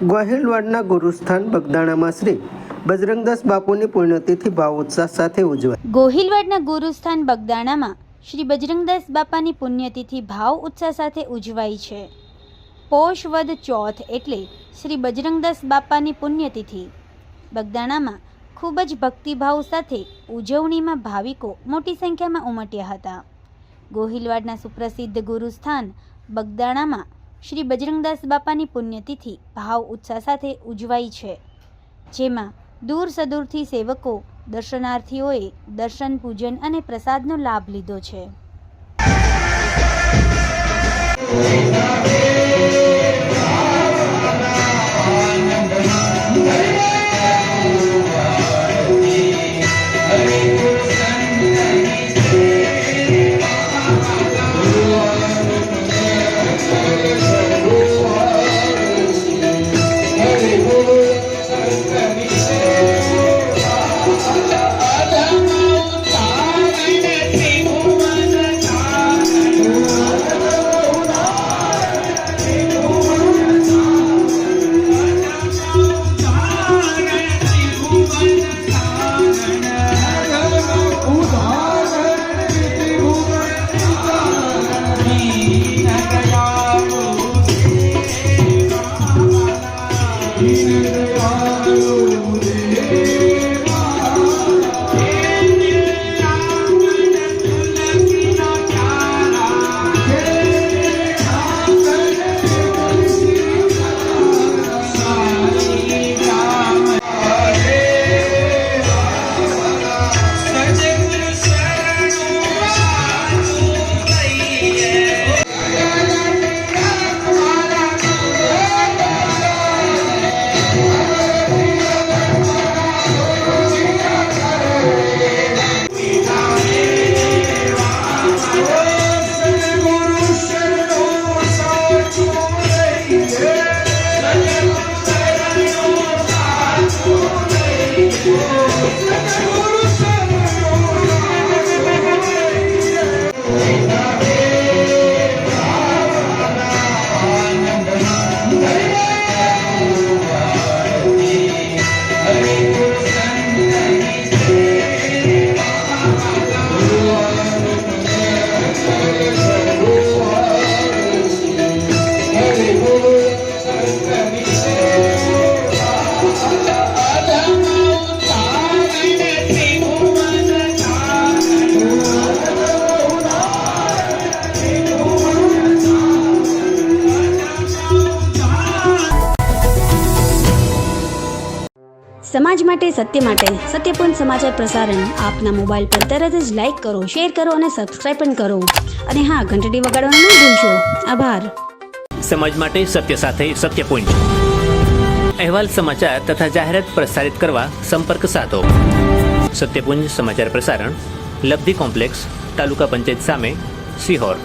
ગોહિલવાડના ગુરુસ્થાન બગદાણામાં શ્રી બજરંગદાસ બાપુની પુણ્યતિથિ ભાવ ઉત્સાહ સાથે ઉજવાઈ। ગોહિલવાડના ગુરુસ્થાન બગદાણામાં શ્રી બજરંગદાસ બાપાની પુણ્યતિથિ ભાવ ઉત્સાહ સાથે ઉજવાઈ છે। પોષ વદ ચોથ એટલે શ્રી બજરંગદાસ બાપાની પુણ્યતિથિ બગદાણામાં ખૂબ જ ભક્તિભાવ સાથે ઉજવણીમાં ભાવિકો મોટી સંખ્યામાં ઉમટ્યા હતા। ગોહિલવાડના સુપ્રસિદ્ધ ગુરુસ્થાન બગદાણામાં શ્રી બજરંગદાસ બાપાની પુણ્યતિથિ ભાવ ઉત્સાહ સાથે ઉજવાઈ છે, જેમાં દૂર સદૂરથી સેવકો દર્શનાર્થીઓએ દર્શન, પૂજન અને પ્રસાદનો લાભ લીધો છે। સમાજ માટે, સત્ય માટે, સત્યપૂર્ણ સમાચાર પ્રસારણ આપના મોબાઈલ પર તરત જ લાઈક કરો, શેર કરો અને સબસ્ક્રાઇબ પણ કરો, અને હા, ઘંટડી વગાડવાનું ન ભૂલશો। આભાર। સમાજ માટે સત્ય સાથે સત્યપૂર્ણ અહેવાલ, સમાચાર તથા જાહેરાત પ્રસારિત કરવા સંપર્ક સાધો। સત્યપુંજ સમાચાર પ્રસારણ, લબ્ધિ કોમ્પ્લેક્સ, તાલુકા પંચાયત સામે, સિહોર।